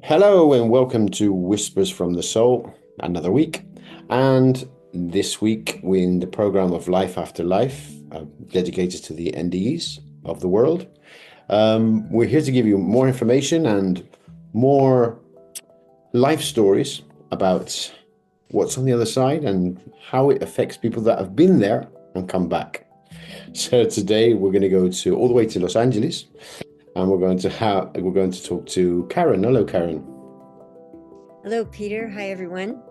Hello and welcome to Whispers from the Soul, another week. And this week, we're in the program of Life After Life, dedicated to the NDEs of the world. We're here to give you more information and more life stories about what's on the other side and how it affects people that have been there and come back. So today we're going to go to all the way to Los Angeles, and we're going to talk to Karen. Hello, Karen. Hello, Peter. Hi, everyone.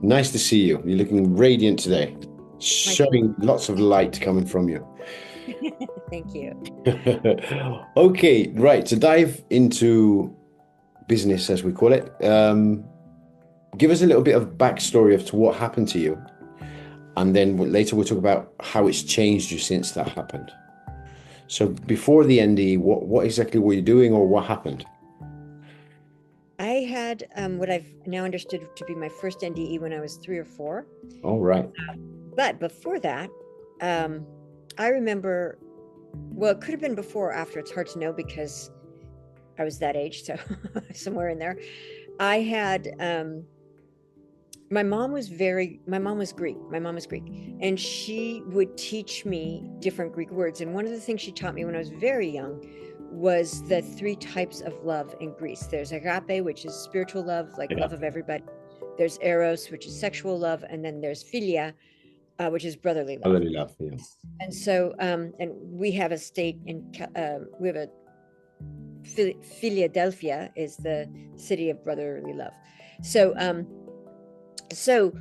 Nice to see you. You're looking radiant today, My, showing lots of light coming from you. thank you. Okay, right. To dive into business, as we call it, give us a little bit of backstory as to what happened to you, and then later we'll talk about how it's changed you since that happened. So before the NDE, what exactly were you doing, or what happened? I had what I've now understood to be my first NDE when I was 3 or 4. All right. But before that, I remember, well, it could have been before or after. It's hard to know because I was that age. So somewhere in there, I had, my mom was Greek. My mom was Greek, and she would teach me different Greek words. And one of the things she taught me when I was very young was the 3 types of love in Greece. There's agape, which is spiritual love, like Yeah. love of everybody. There's eros, which is sexual love, and then there's philia, which is brotherly I love. really love you. And so, and we have a state we have a Philadelphia is the city of brotherly love. So, so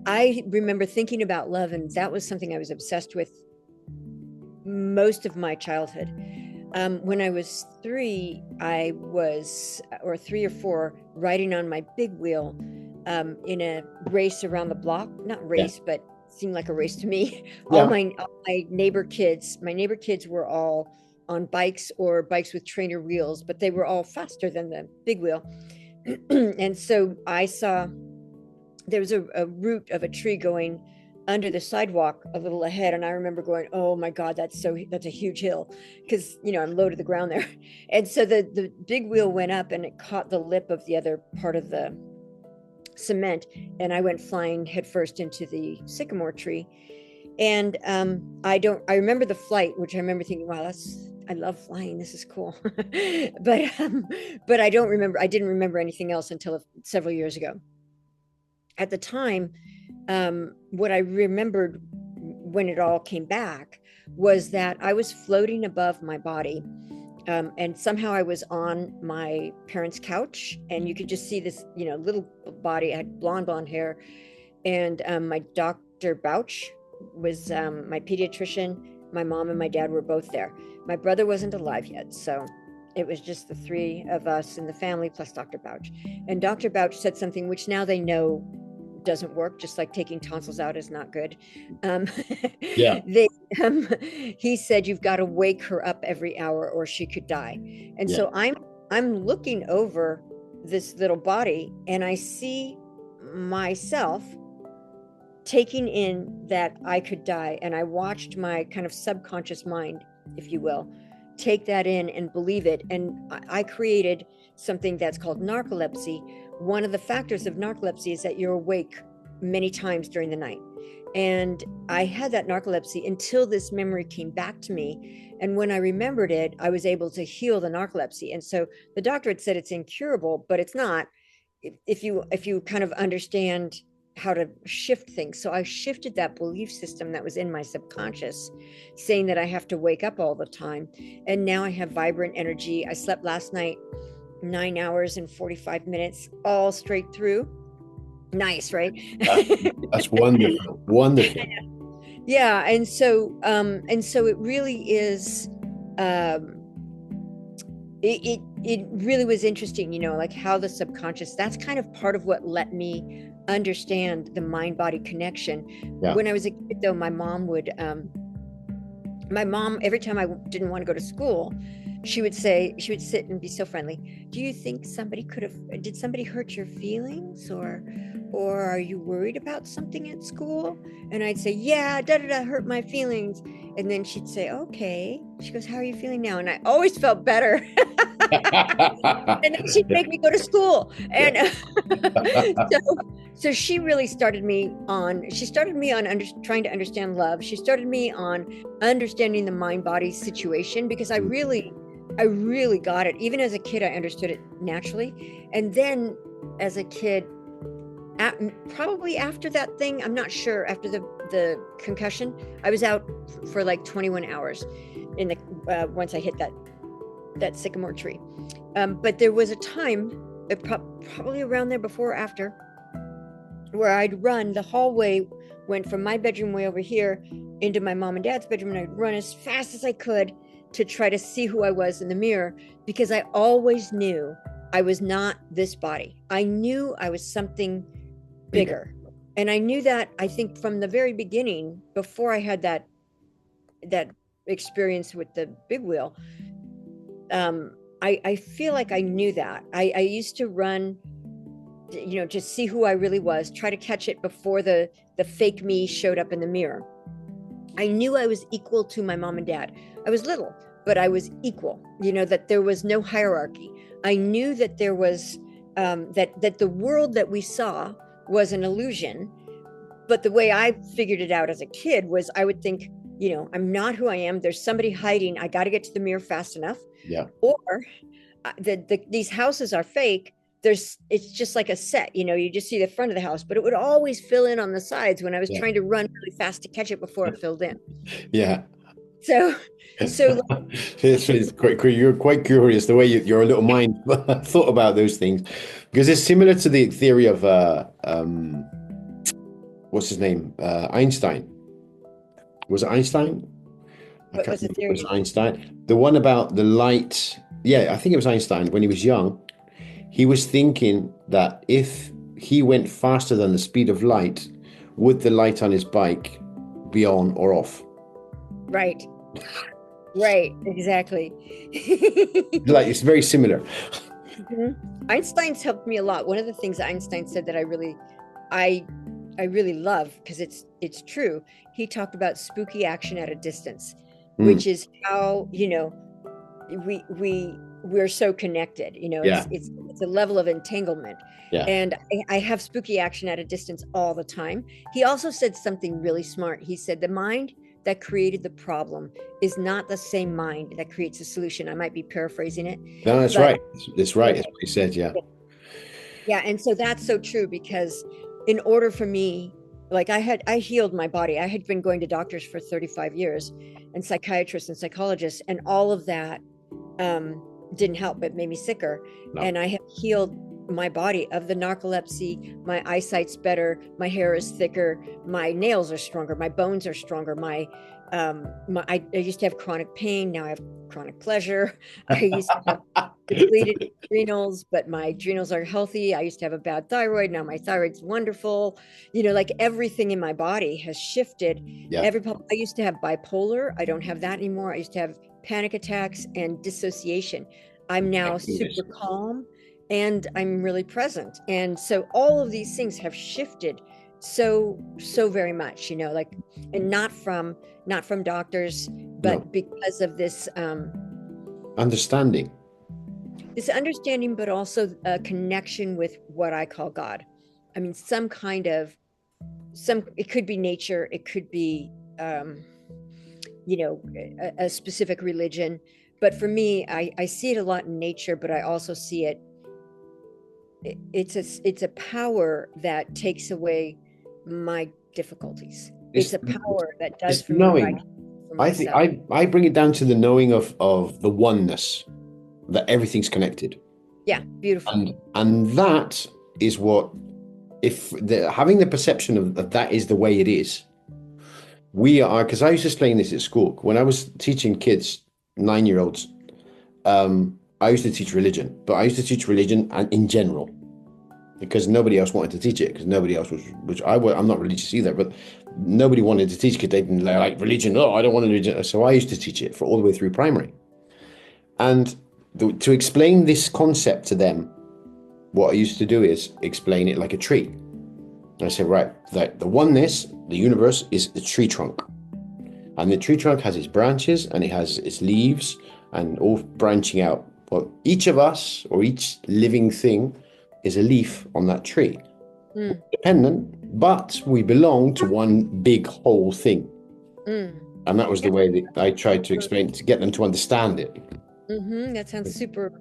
I remember thinking about love, and that was something I was obsessed with most of my childhood. When I was 3, or 3 or 4, riding on my big wheel in a race around the block. Not race, but seemed like a race to me. All Yeah. my neighbor kids, were all on bikes or bikes with trainer wheels, but they were all faster than the big wheel. And so I saw there was a root of a tree going under the sidewalk a little ahead, and I remember going, oh my God, that's a huge hill, because I'm low to the ground there. And so the big wheel went up and it caught the lip of the other part of the cement, and I went flying headfirst into the sycamore tree. And I remember the flight, which I remember thinking, wow, I love flying, this is cool. But I didn't remember anything else until several years ago. At the time, what I remembered when it all came back was that I was floating above my body. And somehow I was on my parents' couch, and you could just see this, little body. I had blonde hair. And my Dr. Bouch was my pediatrician. My mom and my dad were both there. My brother wasn't alive yet. So it was just the 3 of us in the family plus Dr. Bouch. And Dr. Bouch said something which now they know doesn't work, just like taking tonsils out is not good. Yeah. He said, you've got to wake her up every hour or she could die. And Yeah. so I'm looking over this little body, and I see myself taking in that I could die. And I watched my kind of subconscious mind, if you will, take that in and believe it. And I created something that's called narcolepsy. One of the factors of narcolepsy is that you're awake many times during the night. And I had that narcolepsy until this memory came back to me. And when I remembered it, I was able to heal the narcolepsy. And so the doctor had said it's incurable, but it's not, if you kind of understand how to shift things. So I shifted that belief system that was in my subconscious, saying that I have to wake up all the time. And now I have vibrant energy. I slept last night 9 hours and 45 minutes, all straight through. Nice, right? That's wonderful. Wonderful. Yeah. And so it really is, it really was interesting, like how the subconscious, that's kind of part of what let me understand the mind-body connection. Yeah. When I was a kid, though, my mom, every time I didn't want to go to school, she would sit and be so friendly. Do you think did somebody hurt your feelings, or are you worried about something at school? And I'd say, yeah, hurt my feelings. And then she'd say, okay. She goes, how are you feeling now? And I always felt better. And then she'd make me go to school. And so, so she really started me on, trying to understand love. She started me on understanding the mind-body situation, because I really got it. Even as a kid, I understood it naturally. And then as a kid, probably after that thing, I'm not sure, after the concussion, I was out for like 21 hours in the once I hit that sycamore tree. But there was a time, probably around there, before or after, where I'd run. The hallway went from my bedroom way over here into my mom and dad's bedroom, and I'd run as fast as I could to try to see who I was in the mirror, because I always knew I was not this body. I knew I was something bigger. And I knew that, I think, from the very beginning, before I had that experience with the big wheel. I feel like I knew that. I used to run, just see who I really was, try to catch it before the fake me showed up in the mirror. I knew I was equal to my mom and dad. I was little, but I was equal, that there was no hierarchy. I knew that there was, that the world that we saw was an illusion. But the way I figured it out as a kid was, I would think, I'm not who I am. There's somebody hiding. I got to get to the mirror fast enough. Yeah. Or these houses are fake. It's just like a set, you just see the front of the house, but it would always fill in on the sides when I was trying to run really fast to catch it before it filled in. Yeah. So it's quite, you're quite curious the way your little mind thought about those things, because it's similar to the theory of what's his name? Einstein. Was it Einstein? What was the theory? It was Einstein. The one about the light. Yeah, I think it was Einstein. When he was young, he was thinking that if he went faster than the speed of light, would the light on his bike be on or off? Right. Right. Exactly. Like, it's very similar. Mm-hmm. Einstein's helped me a lot. One of the things Einstein said that I really love, because it's true. He talked about spooky action at a distance, which is how, we're so connected, it's a level of entanglement. Yeah. And I have spooky action at a distance all the time. He also said something really smart. He said, the mind that created the problem is not the same mind that creates a solution. I might be paraphrasing it. No, that's right. That's right. That's what he said. Yeah. Yeah. And so that's so true, because in order for me, like I healed my body. I had been going to doctors for 35 years and psychiatrists and psychologists, and all of that didn't help. It made me sicker. No. And I have healed my body of the narcolepsy. My eyesight's better. My hair is thicker. My nails are stronger. My bones are stronger. I used to have chronic pain. Now I have chronic pleasure. I used to have depleted adrenals, but my adrenals are healthy. I used to have a bad thyroid. Now my thyroid's wonderful. Like everything in my body has shifted. Yeah. I used to have bipolar. I don't have that anymore. I used to have panic attacks and dissociation. I'm now super calm, and I'm really present. And so all of these things have shifted so very much, and not from doctors, but because of this understanding, but also a connection with what I call God. I mean, it could be nature, it could be a specific religion, but for me, I see it a lot in nature, but I also see it's a power that takes away my difficulties. It's a power that does for knowing. Me I think I bring it down to the knowing of the oneness, that everything's connected. Yeah, beautiful. And that is what, having the perception of that is the way it is. We are, because I used to explain this at school when I was teaching kids, 9-year-olds. I used to teach religion, but I used to teach religion and in general, because nobody else wanted to teach it, because nobody else I'm not religious either, but nobody wanted to teach, because they didn't like religion. Oh, I don't want to religion. So I used to teach it for all the way through primary. And to explain this concept to them, what I used to do is explain it like a tree. I said, right, the oneness, the universe, is the tree trunk. And the tree trunk has its branches and it has its leaves and all branching out Well, each of us or each living thing is a leaf on that tree. Mm, Dependent, but we belong to one big whole thing. mm. And that was Yeah. the way that I tried to explain to get them to understand it. That sounds super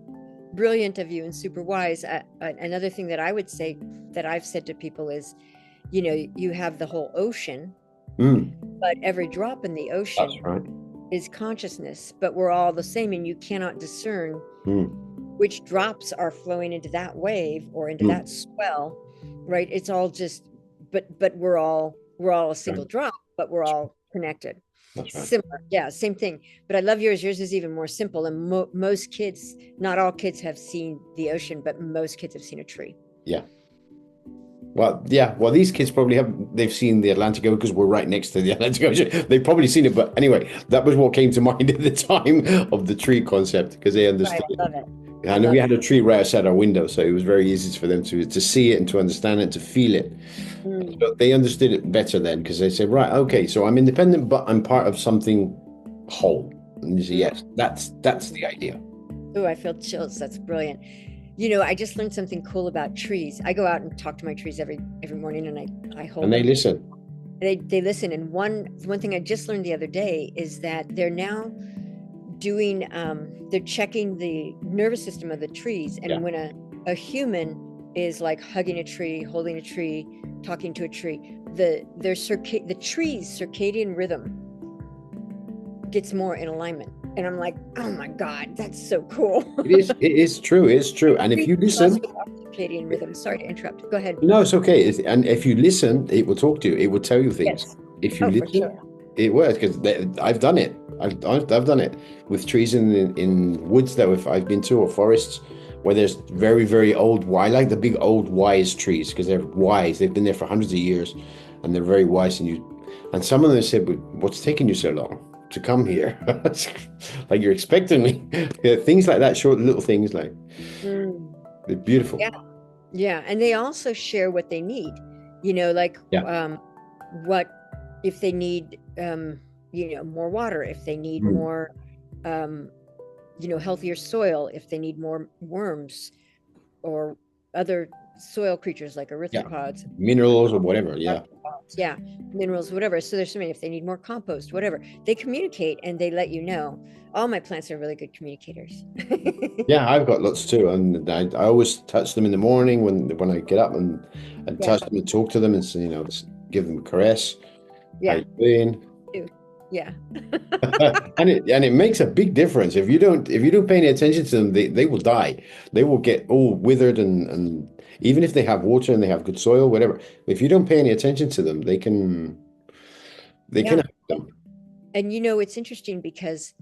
brilliant of you and super wise. Another thing that I would say that I've said to people is, you have the whole ocean, Mm, but every drop in the that's ocean right. is consciousness, but we're all the same, and you cannot discern Mm, which drops are flowing into that wave or into mm, that swell, right? It's all just, but we're all a right. single drop, but we're all connected. That's right. Similar, yeah, same thing. But I love yours. Yours is even more simple, and most kids, not all kids have seen the ocean, but most kids have seen a tree. Yeah. Well, yeah. Well, these kids probably have. They've seen the Atlantic Ocean because we're right next to the Atlantic Ocean. They've probably seen it. But anyway, that was what came to mind at the time of the tree concept because they Right, understood. I love it. I And we love had it. a tree right outside our window, so it was very easy for them to see it and to understand it, to feel it. Mm. So they understood it better then because they said, right, okay, so I'm independent, but I'm part of something whole. And you say, Mm. yes, that's the idea. Oh, I feel chills. That's brilliant. I just learned something cool about trees. I go out and talk to my trees every morning, and I hold And they them. listen. They listen. And one thing I just learned the other day is that they're now doing they're checking the nervous system of the trees, Yeah. and when a human is like hugging a tree, holding a tree, talking to a tree, the tree's circadian rhythm gets more in alignment. And I'm like, oh my God, that's so cool. It is true, it's true. And if you Us listen, with our circadian rhythm. Sorry to interrupt. Go ahead. no, it's okay. And if you listen, it will talk to you. It will tell you things. Yes. If you Oh, for listen, sure. it works because I've done it. I've done it with trees in woods that I've been to or forests where there's very, very old. I like the big old wise trees because they're wise. They've been there for hundreds of years and they're very wise. And some of them said, "But what's taking you so long to come here? Like you're expecting me." Yeah, things like that, short little things like Mm. they're beautiful. Yeah. Yeah. And they also share what they need, like Yeah. what if they need more water, if they need Mm. more um, healthier soil, if they need more worms or other soil creatures like Yeah. erythropods, Minerals or whatever. Yeah. yeah, minerals, whatever. So there's so many. If they need more compost, whatever, they communicate and they let you know. All my plants are really good communicators. Yeah, I've got lots too, and I always touch them in the morning when I get up and Yeah, touch them and talk to them and say, just give them a caress. How yeah, you doing? yeah. And it makes a big difference. If you don't pay any attention to them, they will die. They will get all withered and even if they have water and they have good soil, whatever. If you don't pay any attention to them, they can Yeah. have them. And it's interesting because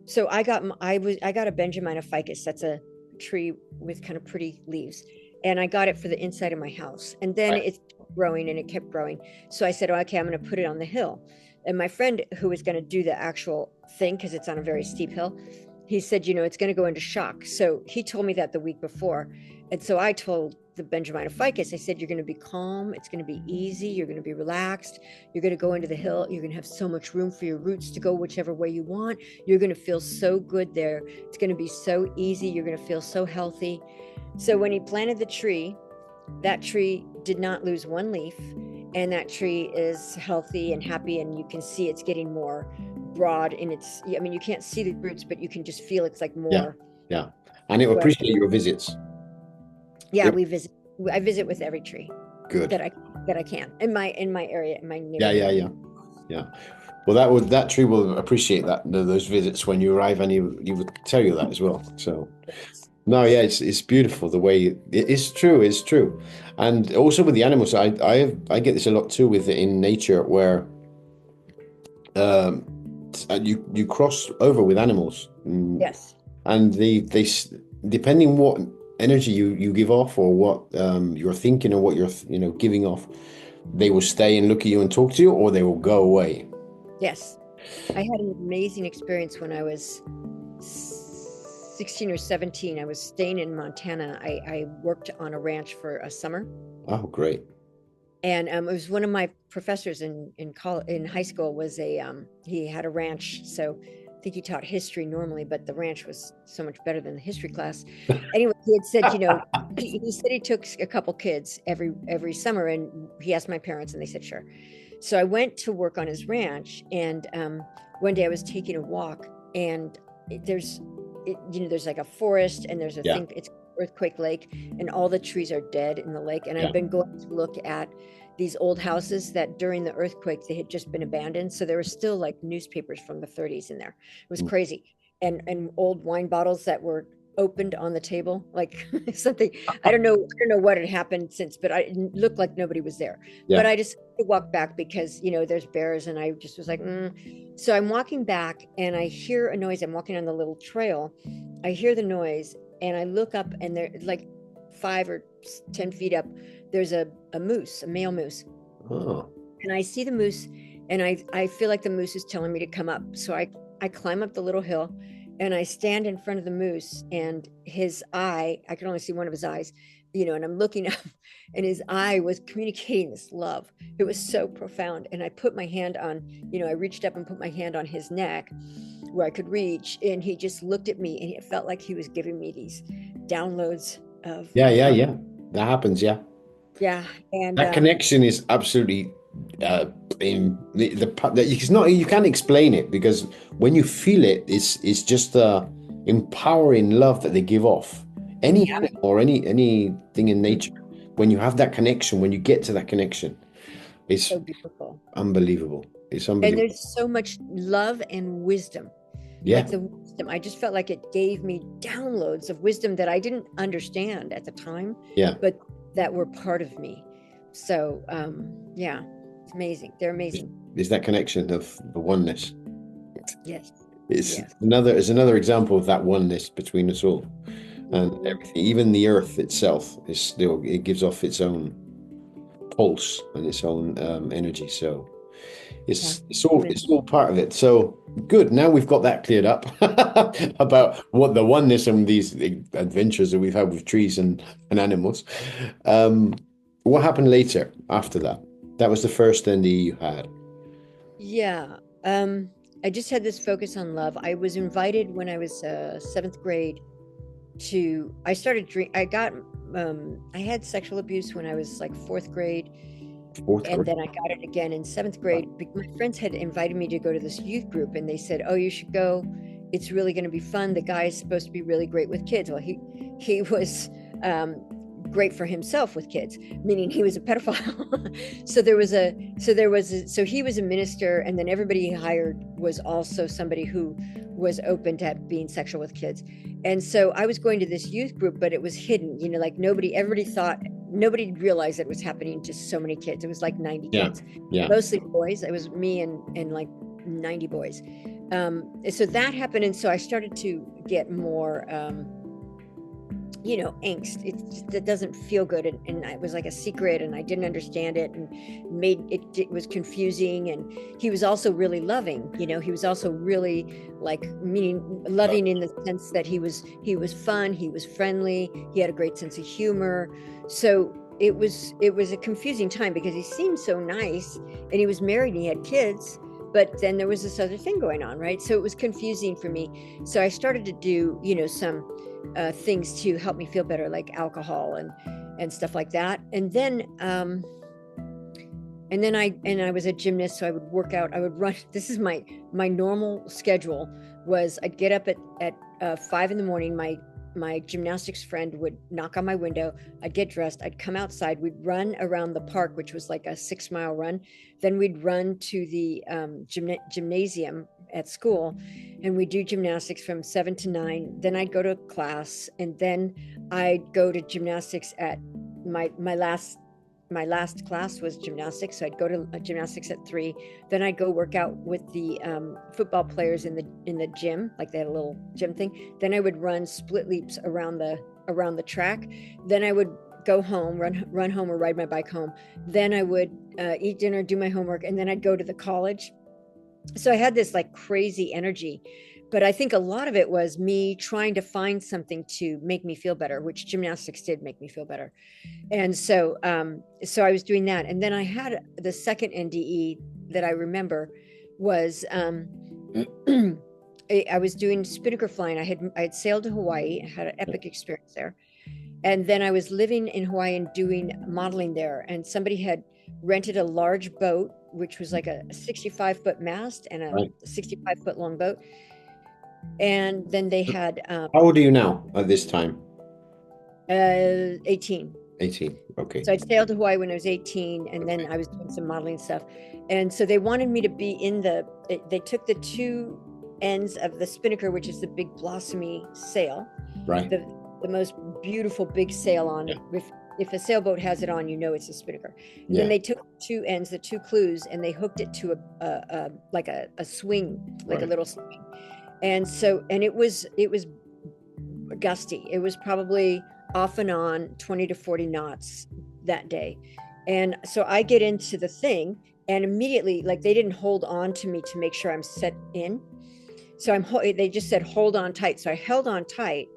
so I got a Benjamina ficus. That's a tree with kind of pretty leaves. And I got it for the inside of my house. And then Right. it's growing and it kept growing. So I said, oh, okay, I'm going to put it on the hill. And my friend who was going to do the actual thing, because it's on a very steep hill, he said, it's going to go into shock. So he told me that the week before. And so I told the Benjamina ficus, I said, you're going to be calm. It's going to be easy. You're going to be relaxed. You're going to go into the hill. You're going to have so much room for your roots to go whichever way you want. You're going to feel so good there. It's going to be so easy. You're going to feel so healthy. So when he planted the tree, that tree did not lose one leaf. And that tree is healthy and happy. And you can see it's getting more broad in its, I mean, you can't see the roots, but you can just feel it's like Yeah, more. yeah. And it will Right. appreciate your visits. Yeah, Yep. I visit with every tree Good. that I can in my area, in my Yeah, neighborhood. yeah. Well, that tree will appreciate those visits when you arrive, and you would tell you that as well. So no, yeah, it's beautiful the way it's true, it's true, and also with the animals, I get this a lot too with in nature where um you cross over with animals, Yes. and depending what energy you give off or what you're thinking or what you're giving off, they will stay and look at you and talk to you, or they will go away. Yes. I had an amazing experience when I was 16 or 17. I was staying in Montana. I worked on a ranch for a summer. Oh, great. And it was one of my professors in college, in high school was he had a ranch. So think he taught history normally, but the ranch was so much better than the history class. Anyway, he had said, he said he took a couple kids every summer, and he asked my parents, and they said sure. So I went to work on his ranch, and one day I was taking a walk, and there's like a forest, and there's a thing. It's Earthquake Lake, and all the trees are dead in the lake. And I've been going to look at these old houses that during the earthquake they had just been abandoned, so there were still like newspapers from the 30s in there. It was crazy, and old wine bottles that were opened on the table, like something. I don't know what had happened since, but it looked like nobody was there. But I just walked back because there's bears, and I just was like So I'm walking back, and I hear a noise. I'm walking on the little trail, I hear the noise, and I look up, and there, like 5 or 10 feet up, there's a moose, a male moose. Oh. And I see the moose, and I feel like the moose is telling me to come up. So I climb up the little hill, and I stand in front of the moose, and his eye, I could only see one of his eyes, and I'm looking up, and his eye was communicating this love. It was so profound. And I put my hand on, I reached up and put my hand on his neck where I could reach, and he just looked at me, and it felt like he was giving me these downloads of That happens. And that connection is absolutely in it's not, you can't explain it, because when you feel it, it's just the empowering love that they give off. Any animal or anything in nature, when you have that connection, when you get to that connection, it's so beautiful, unbelievable. It's unbelievable. And there's so much love and wisdom. Like the wisdom, I just felt like it gave me downloads of wisdom that I didn't understand at the time, but that were part of me. So it's amazing. They're amazing. There's that connection of the oneness. Yes. It's another example of that oneness between us all. And everything, even the earth itself, it gives off its own pulse and its own energy. So it's all part of it. So good. Now we've got that cleared up about what the oneness and these adventures that we've had with trees and animals. What happened later after that? That was the first NDE you had. Yeah. I just had this focus on love. I was invited when I was 7th grade I had sexual abuse when I was like 4th grade. And then I got it again in 7th grade. My friends had invited me to go to this youth group, and they said, "Oh, you should go. It's really going to be fun. The guy is supposed to be really great with kids." Well, he was great for himself with kids, meaning he was a pedophile. So he was a minister, and then everybody he hired was also somebody who was open to being sexual with kids. And so I was going to this youth group, but it was hidden, like nobody realized it was happening to so many kids. It was like 90 kids, mostly boys. It was me and like 90 boys. So that happened. And so I started to get more, angst. It doesn't feel good. And it was like a secret, and I didn't understand it, and it was confusing. And he was also really loving, he was also really loving in the sense that he was fun. He was friendly. He had a great sense of humor. So it was a confusing time, because he seemed so nice, and he was married, and he had kids, but then there was this other thing going on, right? So it was confusing for me. So I started to do, some things to help me feel better, like alcohol and stuff like that. And then I was a gymnast, so I would work out. I would run. This is my normal schedule. Was I'd get up at 5 a.m. My gymnastics friend would knock on my window. I'd get dressed. I'd come outside. We'd run around the park, which was like a 6-mile run. Then we'd run to the gymnasium at school, and we'd do gymnastics from 7 to 9. Then I'd go to class, and then I'd go to gymnastics at my last class was gymnastics. So I'd go to gymnastics at 3. Then I'd go work out with the football players in the gym, like they had a little gym thing. Then I would run split leaps around the track. Then I would go home, run home, or ride my bike home. Then I would eat dinner, do my homework, and then I'd go to the college. So I had this like crazy energy. But I think a lot of it was me trying to find something to make me feel better, which gymnastics did make me feel better. And so I was doing that. And then I had the second NDE that I remember was, I was doing spinnaker flying. I had sailed to Hawaii, had an epic experience there. And then I was living in Hawaii and doing modeling there. And somebody had rented a large boat, which was like a 65-foot mast and a Right. 65-foot long boat. And then they had How old are you now at this time? 18. 18. Okay. So I'd sailed to Hawaii when I was 18, and then I was doing some modeling stuff. And so they wanted me to be they took the two ends of the spinnaker, which is the big blossomy sail, Right. the most beautiful big sail on. Yeah. If a sailboat has it on, you know it's a spinnaker. And Yeah. then they took two ends, the two clews, and they hooked it to a swing, like Right. a little swing. And so, and it was gusty. It was probably off and on 20 to 40 knots that day. And so I get into the thing, and immediately, like, they didn't hold on to me to make sure I'm set in. So they just said, hold on tight. So I held on tight,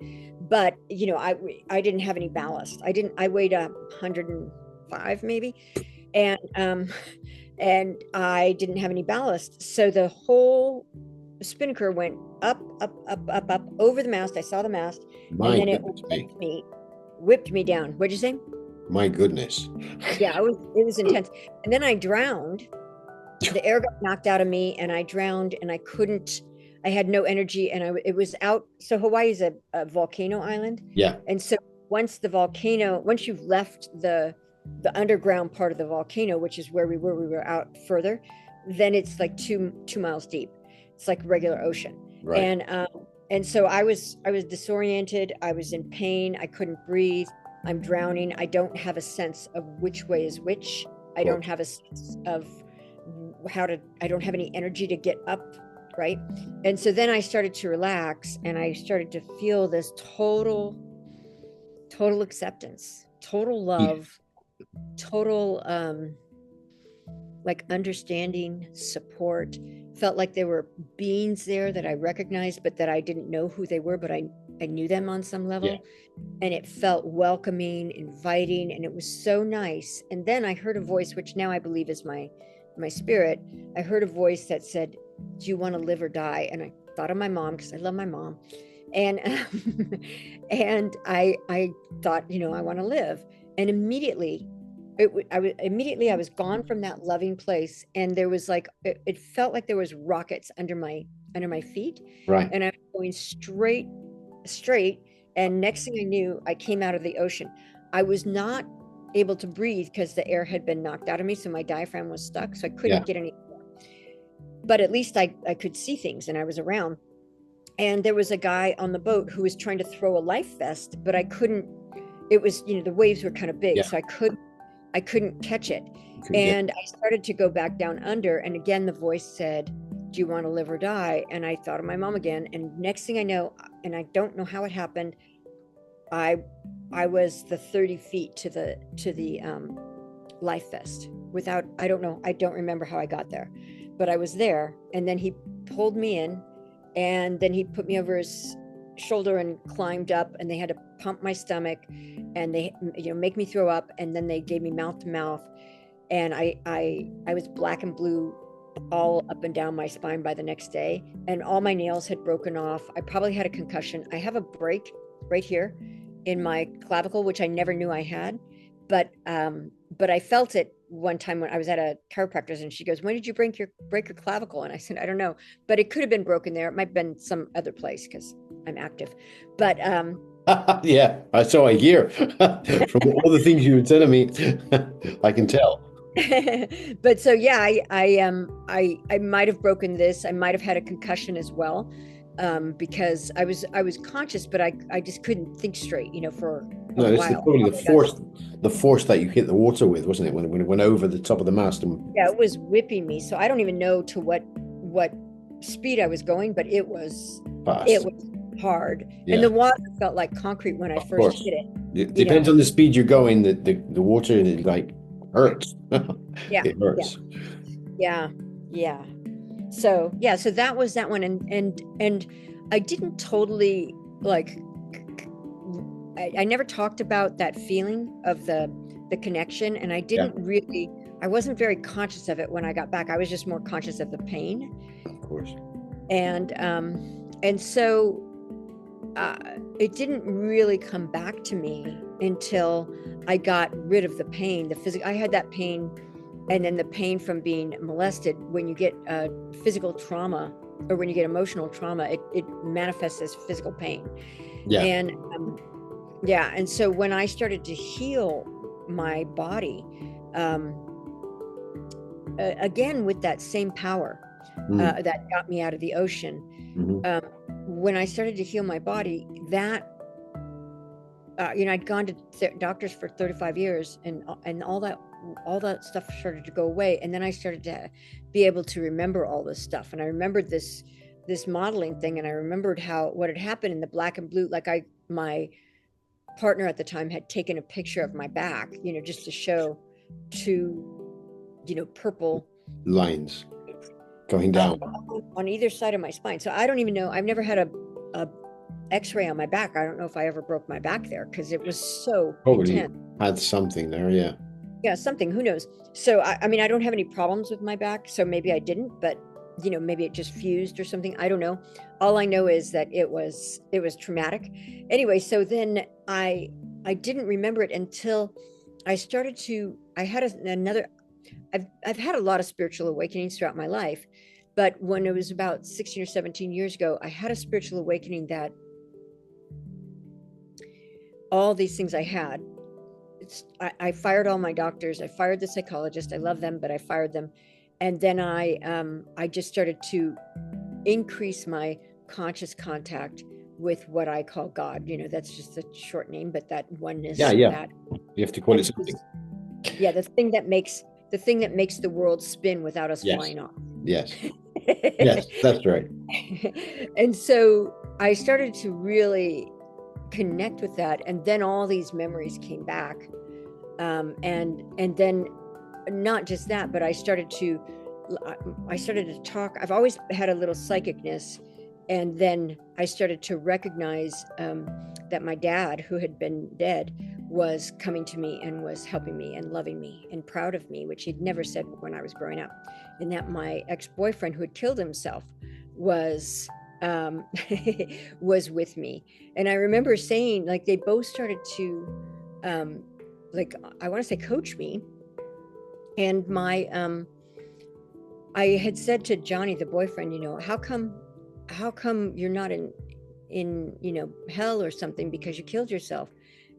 but you know, I didn't have any ballast. I weighed 105 maybe. And I didn't have any ballast. So the whole spinnaker went up over the mast. I saw the mast, My and then it goodness me. whipped me down. What'd you say? My goodness. Yeah, it was intense. And then I drowned. The air got knocked out of me, and I drowned, and I had no energy, and it was out. So Hawaii is a volcano island. Yeah. And so once you've left the underground part of the volcano, which is where we were out further, then it's like two miles deep. It's like regular ocean. Right. And so I was disoriented. I was in pain. I couldn't breathe. I'm drowning. I don't have a sense of which way is which. I don't have a sense of I don't have any energy to get up. Right. And so then I started to relax, and I started to feel this total acceptance, total love, total, like understanding, support. Felt like there were beings there that I recognized, but that I didn't know who they were, but I knew them on some level. Yeah. And it felt welcoming, inviting, and it was so nice. And then I heard a voice, which now I believe is my spirit. I heard a voice that said, do you want to live or die? And I thought of my mom, because I love my mom. And and I thought, you know, I want to live. And immediately I was gone from that loving place, and there was like it felt like there was rockets under my feet. Right. And I was going straight, and next thing I knew, I came out of the ocean. I was not able to breathe because the air had been knocked out of me, so my diaphragm was stuck, so I couldn't get any air. But at least I could see things, and I was around. And there was a guy on the boat who was trying to throw a life vest, but I couldn't. It was, you know, the waves were kind of big, so I couldn't catch it. And I started to go back down under, and again the voice said, do you want to live or die? And I thought of my mom again, and next thing I know, and I don't know how it happened, I was the 30 feet to the life vest without, I don't remember how I got there, but I was there. And then he pulled me in, and then he put me over his shoulder and climbed up, and they had to pump my stomach, and they, you know, make me throw up, and then they gave me mouth to mouth, and I was black and blue all up and down my spine by the next day, and all my nails had broken off. I probably had a concussion. I have a break right here in my clavicle, which I never knew I had, but I felt it one time when I was at a chiropractor's, and she goes, when did you break your clavicle? And I said, I don't know, but it could have been broken there. It might have been some other place because I'm active, but yeah, so I hear from all the things you were telling me. I can tell. But so yeah, I might have broken this. I might have had a concussion as well, because I was conscious, but I just couldn't think straight, you know, for a while. Probably the force that you hit the water with, wasn't it, when it went over the top of the mast? Yeah, it was whipping me. So I don't even know to what speed I was going, but it was fast. It was hard, and the water felt like concrete when I first hit it. It depends on the speed you're going. The water, like, hurts. Yeah, it hurts. Yeah. So that was that one, and I didn't totally like. I never talked about that feeling of the connection, and I didn't really. I wasn't very conscious of it when I got back. I was just more conscious of the pain. Of course. And And so it didn't really come back to me until I got rid of the pain, the physical. I had that pain, and then the pain from being molested. When you get physical trauma, or when you get emotional trauma, it manifests as physical pain. Yeah. And yeah, and so when I started to heal my body, again with that same power that got me out of the ocean, when I started to heal my body, that I'd gone to doctors for 35 years, and all that stuff started to go away, and then I started to be able to remember all this stuff, and I remembered this modeling thing, and I remembered what had happened in the black and blue. Like my partner at the time had taken a picture of my back, just to show two, purple lines going down on either side of my spine. So I don't even know. I've never had a X-ray on my back. I don't know if I ever broke my back there, because it was so probably intense. had something there. Yeah, something. Who knows? So I mean, I don't have any problems with my back, so maybe I didn't, but maybe it just fused or something. I don't know. All I know is that it was traumatic. Anyway, so then I didn't remember it until I started to. I had another. I've had a lot of spiritual awakenings throughout my life, but when it was about 16 or 17 years ago, I had a spiritual awakening that all these things I had, I fired all my doctors. I fired the psychologist. I love them, but I fired them. And then I just started to increase my conscious contact with what I call God. That's just a short name, but that oneness. Yeah. That, you have to call it something. Yeah, the thing that makes the world spin without us flying off. Yes. Yes, that's right. And so I started to really connect with that, and then all these memories came back, and then not just that, but I started to talk. I've always had a little psychicness, and then I started to recognize that my dad, who had been dead, was coming to me and was helping me and loving me and proud of me, which he'd never said when I was growing up. And that my ex-boyfriend, who had killed himself, was was with me. And I remember saying, like, they both started to like, I want to say, coach me. And my I had said to Johnny, the boyfriend, how come you're not in hell or something because you killed yourself?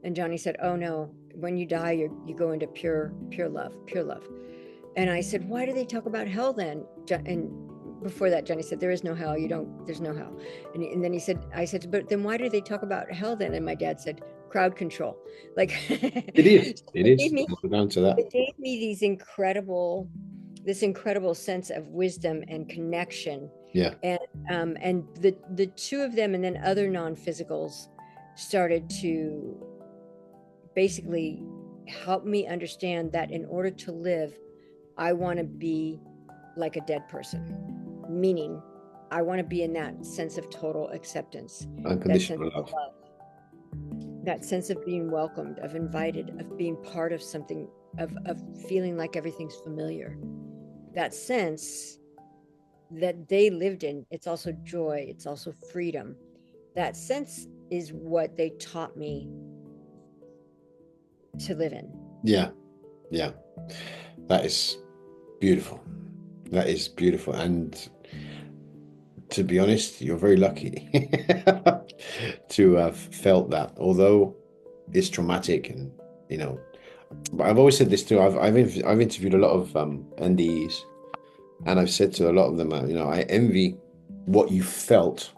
And Johnny said, oh no, when you die, you go into pure love. And I said, why do they talk about hell then? And before that, Johnny said, there is no hell. There's no hell. And then I said, but then why do they talk about hell then? And my dad said, crowd control. Like, it is. Down to that. It gave me this incredible sense of wisdom and connection. Yeah. And the two of them, and then other non-physicals, started to basically help me understand that in order to live, I want to be like a dead person, meaning I want to be in that sense of total acceptance, unconditional love, that sense of being welcomed, of invited, of being part of something, of feeling like everything's familiar. That sense that they lived in, it's also joy, it's also freedom. That sense is what they taught me to live in. Yeah. That is beautiful. And to be honest, you're very lucky to have felt that, although it's traumatic. And but I've always said this too. I've interviewed a lot of NDEs, and I've said to a lot of them, I envy what you felt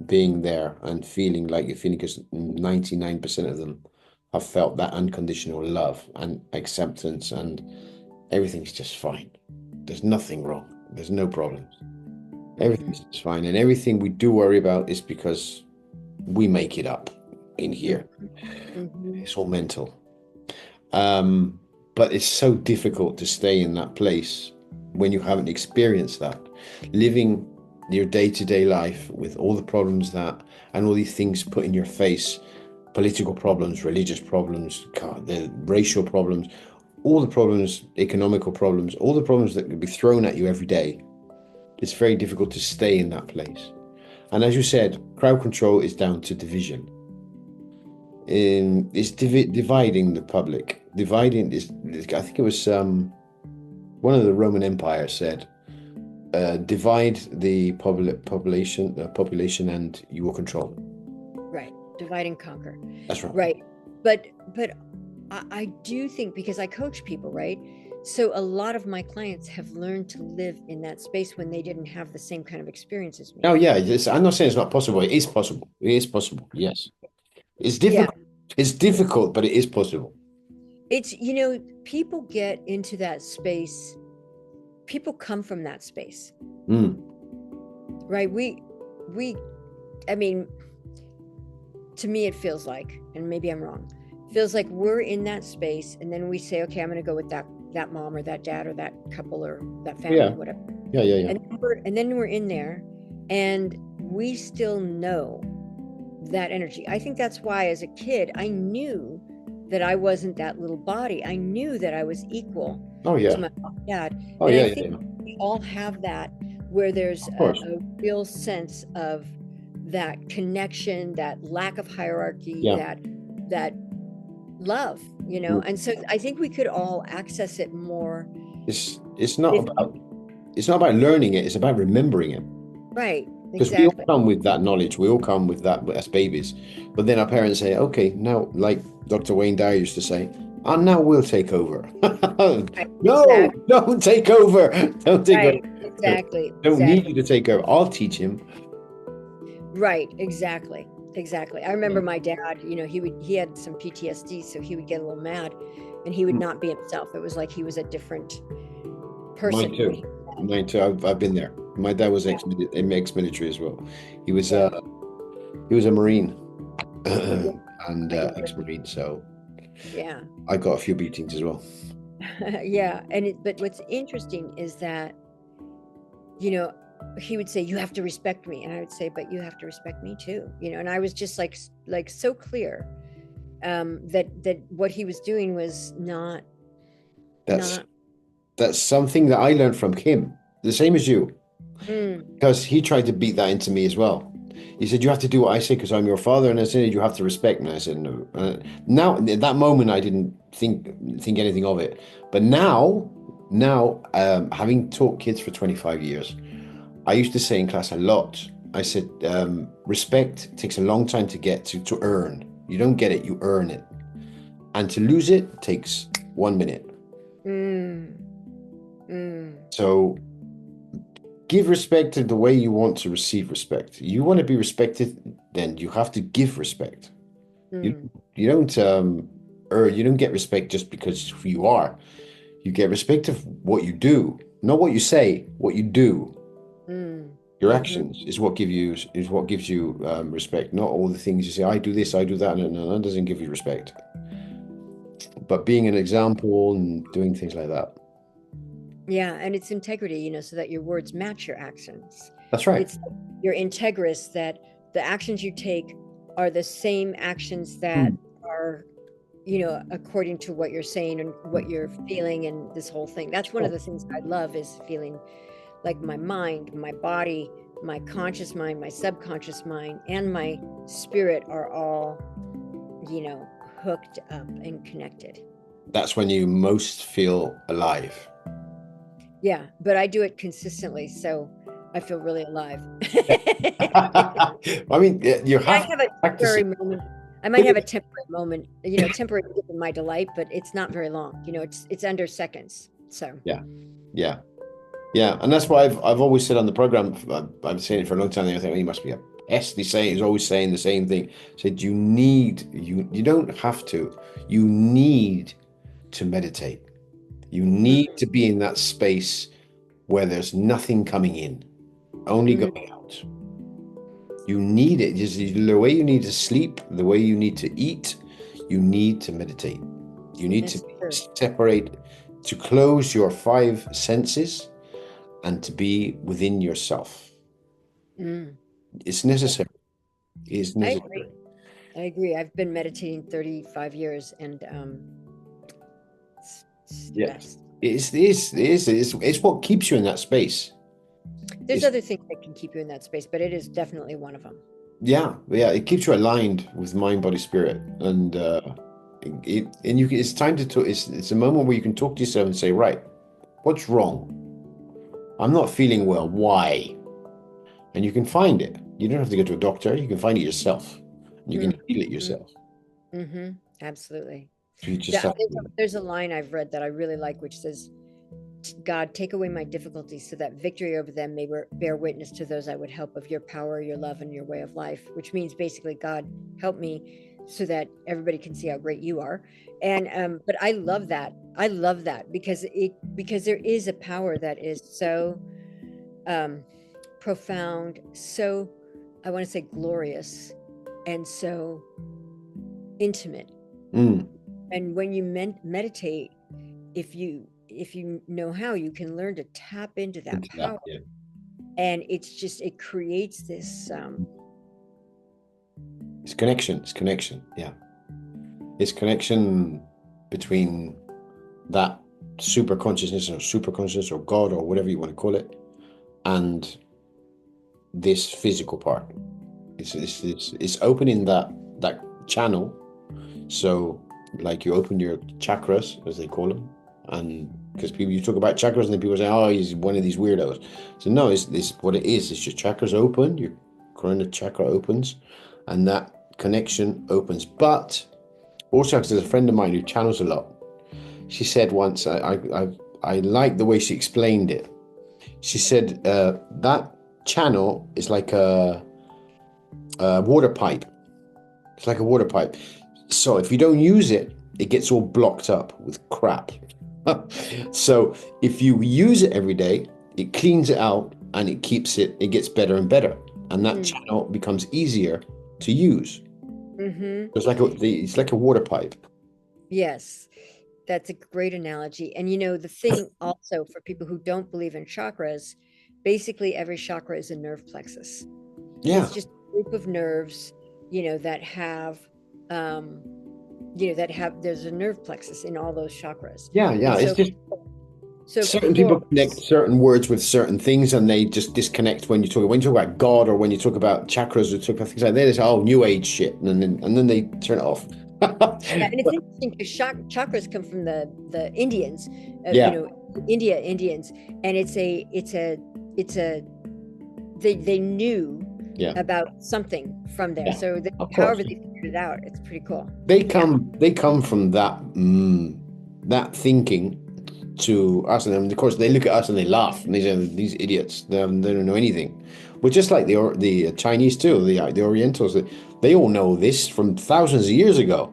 being there and feeling like you're feeling, because 99% of them have felt that unconditional love and acceptance, and everything's just fine. There's nothing wrong. There's no problems. Everything's just fine. And everything we do worry about is because we make it up in here. It's all mental. But it's so difficult to stay in that place when you haven't experienced that. Living your day-to-day life with all the problems and all these things put in your face, political problems, religious problems, the racial problems, all the problems, economical problems, all the problems that could be thrown at you every day. It's very difficult to stay in that place. And as you said, crowd control is down to division. It's dividing the public. Dividing is, I think it was one of the Roman empires said, divide the population and you will control them. Right. Divide and conquer. That's right. Right. But I do think, because I coach people, right? So a lot of my clients have learned to live in that space when they didn't have the same kind of experience as me. Oh yeah, I'm not saying it's not possible. It is possible. It is possible. Yes. It's Yeah. difficult. It's difficult, but it is possible. It's, people get into that space. People come from that space. Right. I mean, to me, it feels like, and maybe I'm wrong, feels like we're in that space, and then we say, okay, I'm going to go with that mom or that dad or that couple or that family, Yeah. whatever. Yeah. And then we're in there, and we still know that energy. I think that's why, as a kid, I knew that I wasn't that little body. I knew that I was equal to my mom and dad. Oh, and yeah, I think we all have that, where there's a real sense of that connection, that lack of hierarchy, that love, and so I think we could all access it more. It's not about learning it, it's about remembering it. Right. Because we all come with that knowledge, we all come with that as babies. But then our parents say, okay, now, like Dr. Wayne Dyer used to say, and now we'll take over. No, exactly. Don't take over. Don't take over. Exactly. Don't need you to take over. I'll teach him. Right. Exactly. I remember my dad, he had some PTSD, so he would get a little mad and he would not be himself. It was like he was a different person. Mine too. I've been there. My dad was ex-military as well. He was a Marine and ex-Marine, so yeah, I got a few beatings as well. Yeah, but what's interesting is that, he would say, you have to respect me, and I would say, but you have to respect me too, and I was just like so clear that what he was doing was not. That's something that I learned from him, the same as you, because he tried to beat that into me as well. He said, you have to do what I say because I'm your father, and I said, you have to respect me. I said, no. Now, at that moment, I didn't think anything of it, but now, having taught kids for 25 years, I used to say in class a lot. I said, respect takes a long time to get to earn. You don't get it, you earn it, and to lose it takes 1 minute. So give respect to the way you want to receive respect. You want to be respected, then you have to give respect. You don't you don't get respect just because who you are. You get respect of what you do, not what you say, what you do. Your actions is what gives you respect, not all the things you say. I do this, I do that. No, that doesn't give you respect. But being an example and doing things like that. Yeah, and it's integrity, so that your words match your actions. That's right. It's your integrous, that the actions you take are the same actions that are, according to what you're saying and what you're feeling and this whole thing. That's one of the things I love, is feeling like my mind, my body, my conscious mind, my subconscious mind, and my spirit are all, hooked up and connected. That's when you most feel alive. Yeah, but I do it consistently, so I feel really alive. I mean, you have a temporary moment. I might have a temporary moment, temporary in my delight, but it's not very long. It's under seconds. So yeah, and that's why I've always said on the program. I've been saying it for a long time. I think, he must be a pest. He's always saying the same thing. Said you don't have to. You need to meditate. You need to be in that space where there's nothing coming in, only going out. You need it. Just the way you need to sleep, the way you need to eat, you need to meditate. You need to separate, to close your 5 senses and to be within yourself. It's necessary. It's necessary. I agree. I've been meditating 35 years, and yes, it's what keeps you in that space. There's It's, other things that can keep you in that space, but it is definitely one of them. yeah, yeah, it keeps you aligned with mind, body, spirit, and it's time to talk. It's a moment where you can talk to yourself and say, right, what's wrong? I'm not feeling well. Why? And you can find it. You don't have to go to a doctor. You can find it yourself. You can heal it Mm-hmm. yourself. Mm-hmm. Absolutely. So you just have to. There's a line I've read that I really like, which says, God, take away my difficulties so that victory over them may bear witness to those I would help of your power, your love, and your way of life, which means basically, God, help me so that everybody can see how great you are. And but I love that. I love that because there is a power that is so um, profound, so I want to say glorious, and so intimate. Mm, And when you meditate, if you know how, you can learn to tap into that into that. power, Yeah. and it creates this It's connection. It's connection. Yeah. It's connection between that super consciousness or God or whatever you want to call it, and this physical part. It's opening that channel. So like you open your chakras, as they call them, and because people you talk about chakras and then people say, oh, he's one of these weirdos. So no, it's what it is. It's your chakras open, your corona chakra opens, and that connection opens. But also, because there's a friend of mine who channels a lot. She said once, I like the way she explained it. She said that channel is like a water pipe. It's like a water pipe. So if you don't use it, it gets all blocked up with crap. So if you use it every day, it cleans it out and it gets better and better. And that channel becomes easier to use. mm-hmm. It's like a water pipe. Yes, that's a great analogy. And the thing also for people who don't believe in chakras, basically every chakra is a nerve plexus. Yeah. It's just a group of nerves, that have there's a nerve plexus in all those chakras. Yeah, yeah. And It's just so certain for people connect certain words with certain things and they just disconnect when you talk about God or when you talk about chakras or talk about things like that. They say, oh, new age shit. And then they turn it off. yeah, and it's interesting because chakras come from the Indians, Yeah. Indians, and they knew Yeah. about something from there. Yeah. So Of course. however they figured it out, it's pretty cool. They come from that thinking to us, and of course they look at us and they laugh and they say these idiots, they don't know anything. But just like the Chinese too, the Orientals, they all know this from thousands of years ago.